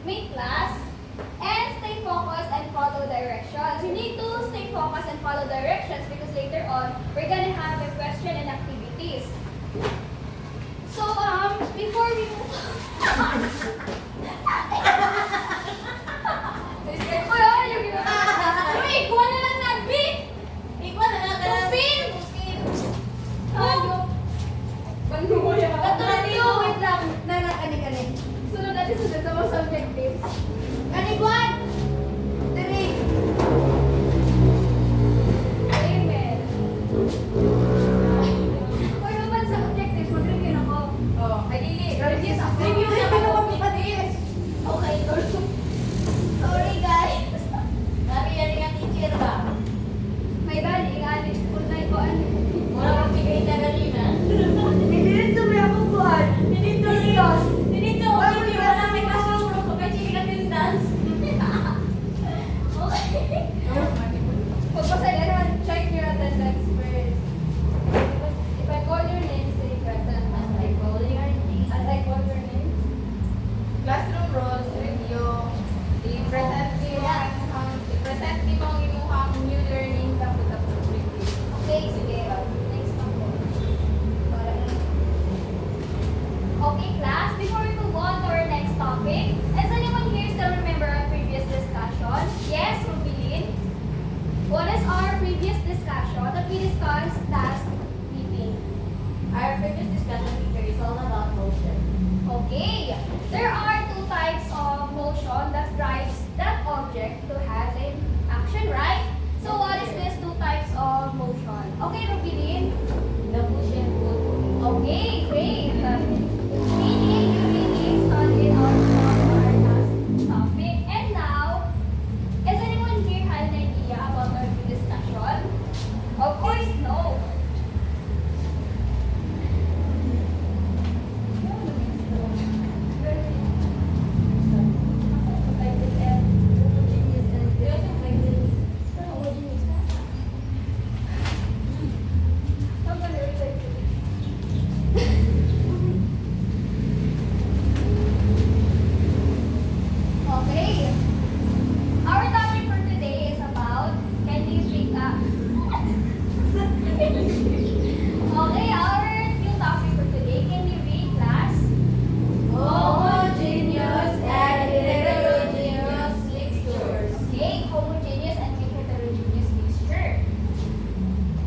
main class and stay focused and follow directions. You need to stay focused and follow directions because later on we're gonna have a question and activities. So before we move ikuha na lang nagbi! Ikaw na lang ka lang. Pin! Ayok. Banduya! Katulad dito, wait lang. Kani. Sunod natin sa mga subjectives. Kaniguan! Tiri. Amen. Hoy, naman sa objectives, mag-review ako. Oh, ay dili. Review sa Review na ka naman kapatid. Okay, sorry guys. Sabi yan nga teacher ba? May bali, alis. Unay ko, ano. Wala kang bigay na ganina. Hindi sa may ako buwan. Dito Discuss. Dito. Wala namin kasuro. Kapag ka attendance. Okay. Pagpasaya naman, check your attendance first. If I call your name, say present. As I call your name. Classroom rules, review. I-present mo ang imuhang new learning tapos review. Okay, sige. Next one po. Okay, class. Before we move on to our next topic, does anyone here still remember our previous discussion? Yes, Rubilin? What is our previous discussion that we discussed last meeting? Our previous discussion teacher is all about motion. Okay, there are two types of motion that drives that object to have an action, right? So what is these two types of motion? Okay, Rubilin? The push and pull. Okay, great. Meaning you really studied our last topic. And now, is anyone here had an idea about our discussion? Of course, no. Okay. Our topic for today is about can you pick up? Okay, our new topic for today, can you read class? Homogeneous and heterogeneous mixtures. Okay, homogeneous and heterogeneous mixture.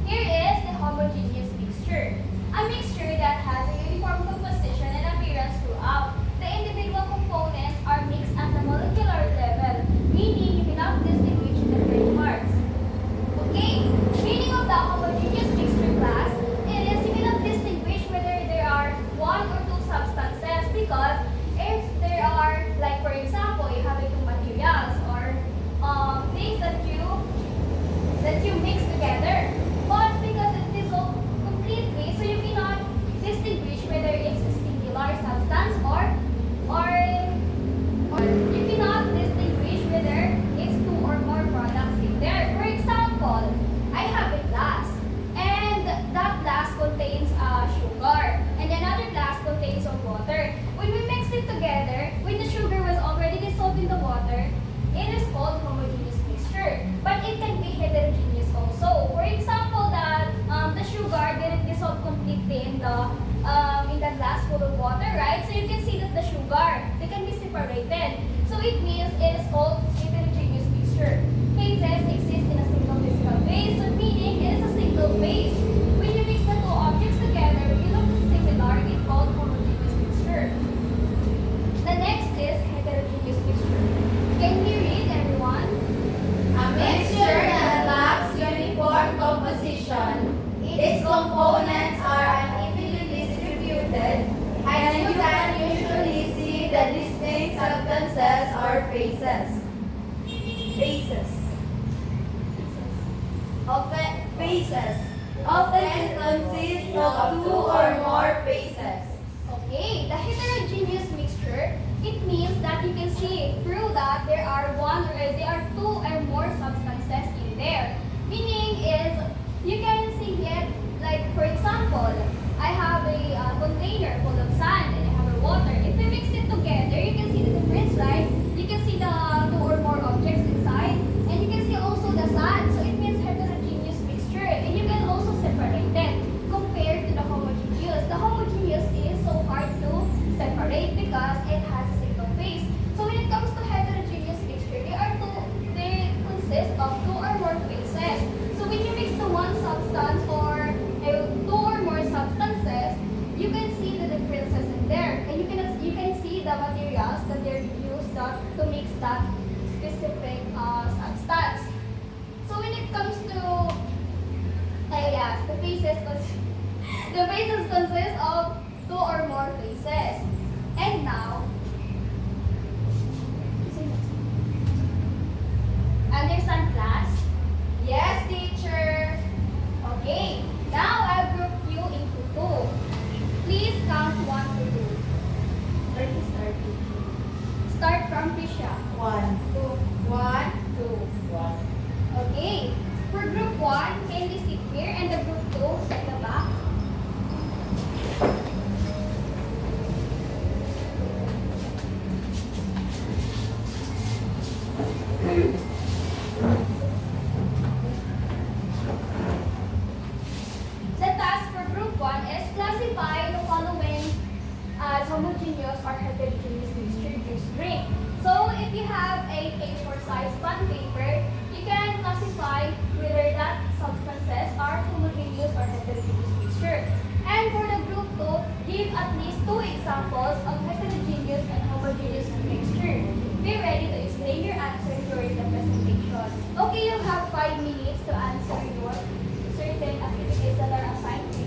Here is the homogeneous mixture. A mixture that has a uniform composition and appearance throughout. The individual components are mixed at the molecular level, meaning you cannot distinguish different parts. Okay, meaning of the homogeneous mixture class, it is you cannot distinguish whether there are one or two substances because if there are, like for example, you have two materials or things that you mix together, but because it dissolves completely, so you cannot distinguish whether it's a singular substance or you cannot distinguish whether it's two or more products in there. For example, I have a glass, and that glass contains sugar, and another glass contains some water. When we mix it together, when the sugar was already dissolved in the water, it is called homogeneous mixture. But it can be heterogeneous also. For example, that the sugar didn't dissolve completely in the glass full of water, right? So you can see that the sugar, they can be separated. So it means it is called heterogeneous mixture. Phases exist in a single physical phase, so meaning it is a single phase. When you mix the two objects together, they look similar, it's called homogeneous mixture. The next is heterogeneous mixture. Can we read, everyone? A mixture that lacks uniform composition. Its components are unevenly distributed, and you can usually see the distinct substances or phases. Often consist of two or more phases. Okay, the heterogeneous mixture, it means that you can see through that there are two or more substances in there. Meaning is you can see it like for example, I have a container full of sand and I have a water. If we mix it together, you can see the difference, right? to mix that specific substance. So when it comes to yes, the phases the phases consist of 2 or more phases. And now, understand class? Yes, teacher. Okay. Now I'll group you into 2. Please count 1 to 2. Start from Prisha. 1, 2, 1, 2. Okay. For group 1, can we sit here and the group 2 at the back? The task for group 1 is classify the following as homogeneous or heterogeneous mixture juice drink. So if you have a A4 size bond paper, you can classify whether that substances are homogeneous or heterogeneous mixture. And for the group 2, give at least 2 examples of heterogeneous and homogeneous mixture. Be ready to explain your answer during the presentation. Okay, you have 5 minutes to answer your certain activities that are assigned to you.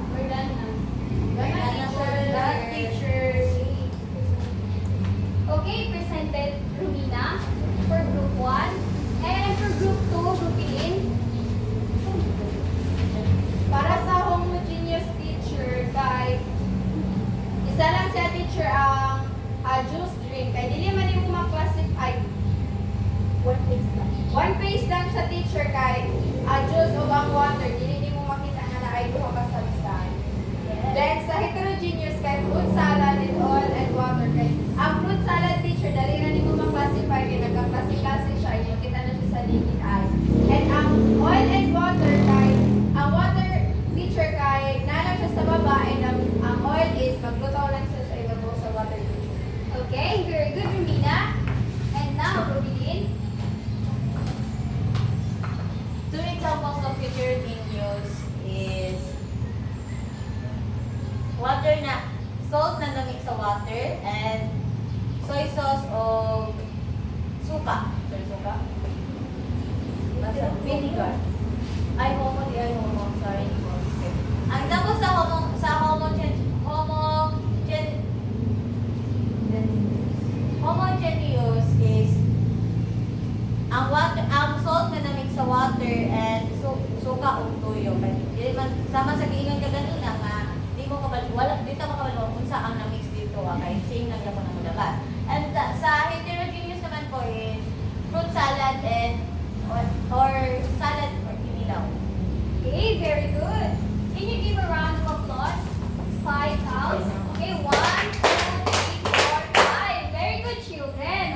We're done na. Okay, presented Rumina for group 1. And for group 2, Rupilin. Para sa homogeneous teacher, kay isa lang siya teacher ang juice drink. Kay dili man mo ma-classify. One phase lang siya teacher kay juice o ang water. Dili mo makita na naay duha ka substance. Then sa heterogeneous kay fruit salad and oil and water kay ang fruit salad teacher dali na nimo ma-classify kay nagka-klase-klase siya iyo kita na siya sa liquid ice. And ang oil and water kay ang water teacher kay nalang siya sa baba and ang oil is maglutaw lang siya sa ibabaw sa water teacher. Okay, very good, Rumina. And now, Rupilin. Two examples of heterogeneous is water na salt na namig sa water and soy sauce o suka. Sorry, suka? Basta vinegar. Ay, homo. Sorry. Ang example sa homogeneous is ang salt na namig sa water and suka o tuyo. Dili man sama sa giingon ka ganina nga di mo wala dito makabalo kung sa ang na-mix dito kay same lang gyapon ang modabas. And sa heterogeneous naman po is fruit salad and or salad or kinilaw. Okay, very good. Can you give a round of applause? 5 counts. Okay, 1, 2, 3, 4, 5. Very good, children.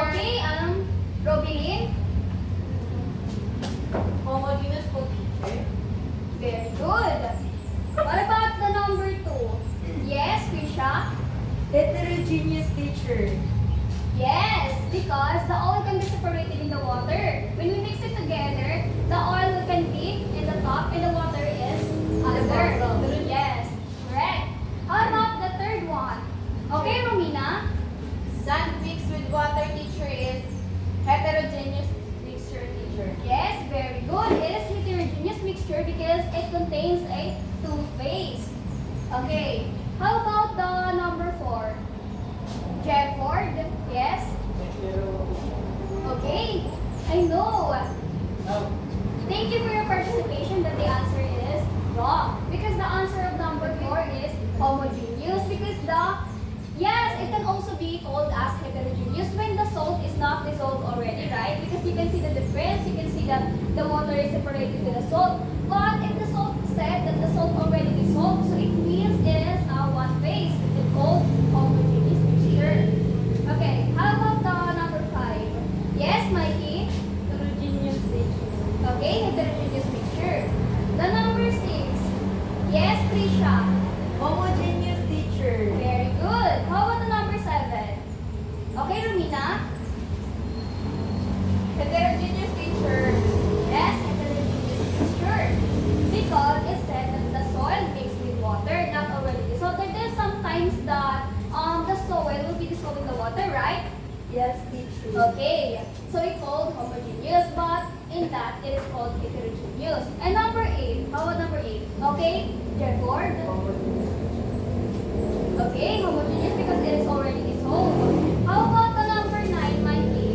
Okay, Robilin? Homogeneous po, teacher. Very good. What about the number 2? Yes, Krisha? Heterogeneous, teacher. Yes, because the oil can be separated in the water. When we mix it together, the oil can be in the top and the water is under. bottom. Yes, correct. How about the third one? Okay, Romina? Sand mixed with water, teacher, is heterogeneous mixture, teacher. Yes, very good. It is heterogeneous mixture because it contains a two-phase. Okay, how about the number 4? Jefford? Yes? Okay, I know. Thank you for your participation, but the answer is wrong. Because the answer of number 4 is homogeneous. Because yes, it can also be called as heterogeneous when the salt is not dissolved already, right? Because you can see the difference. You can see that the water is separated with the salt. But if the salt said that the salt already dissolved, so it means it is one phase. It's called homogeneous mixture. Okay, how about the number 5? Yes, Mikey? Heterogeneous, teacher. Okay, heterogeneous mixture. The number 6. Yes, Trisha? Homogeneous, teacher. Very good. How about the number 7? Okay, Romina? Heterogeneous, teacher. Yes, heterogeneous mixture. Because it said that the soil mixed with water, not already dissolved. There is sometimes that the soil will be dissolved in the water, right? Yes, teacher. Okay, so it's called homogeneous, but in that it is called heterogeneous. And number 8, how about number 8? Okay, Jefford? Okay, homogeneous because it is already dissolved. How about the number 9, Mikey?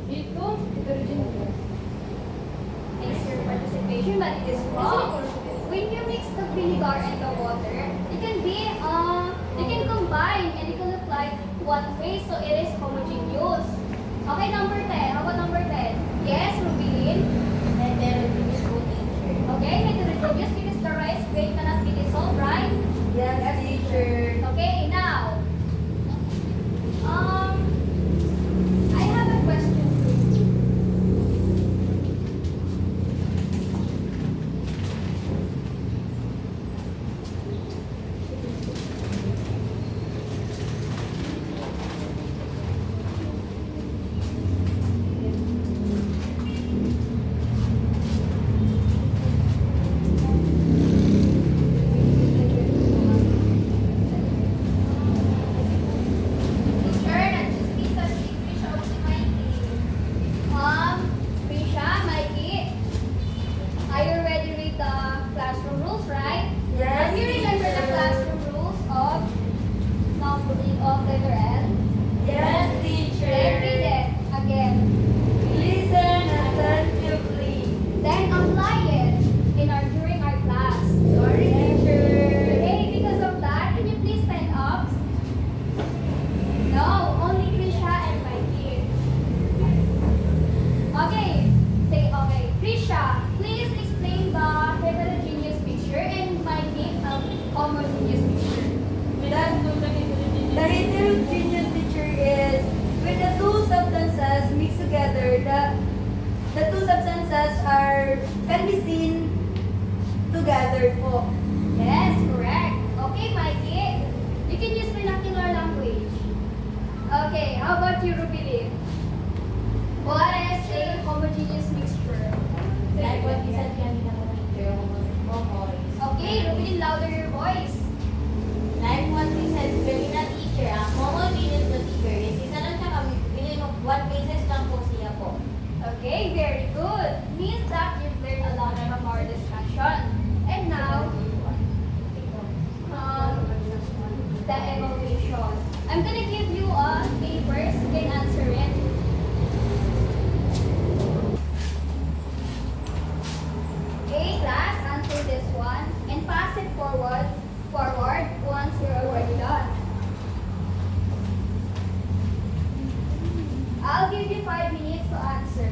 Ito, heterogeneous. Thanks for your participation, but it is wrong. When you mix the vinegar and the water, it can be, you can combine and you can look like one phase, so it is homogeneous. Okay, number 10. How about number 10? Yes, Rubilin? Heterogeneous po, teacher. Okay, heterogeneous because the rice grain cannot be dissolved, right? Yes, teacher. Okay, now, I have a question for you. Teacher, nagchismisan si Krisha o si Mikey. Prisha, Mikey, are you ready with the classroom rules, right? Yes, Do you remember the teacher. classroom rules of numbering of letter L? Yes, Let's teacher. read it again. Listen attentively. Then apply it during our class. Sorry, teacher. Okay, because of that, can you please stand up? No, only Krisha and Mikey. Okay, say okay. Krisha, please explain the heterogeneous mixture and Mikey homogeneous mixture. The heterogeneous teacher is when the two substances mix together, the two substances can be seen together po. Yes, correct. Okay, Mikey, you can use vernacular language. Okay, how about you, Rubilin? What is a homogeneous mixture? Like what you said kanina po, teacher, homogeneous. Okay, Rubilin, louder your voice. Like what we said kanina, teacher, ang homogeneous na teacher is isa lang siya kami, one basis lang po siya po. Okay, very good. Means that you've learned a lot from our discussion. And now, the evaluation. I'm gonna give you a papers. You can answer it. Okay, class, answer this one and pass it forward once you're already done. I'll give you 5 minutes to answer.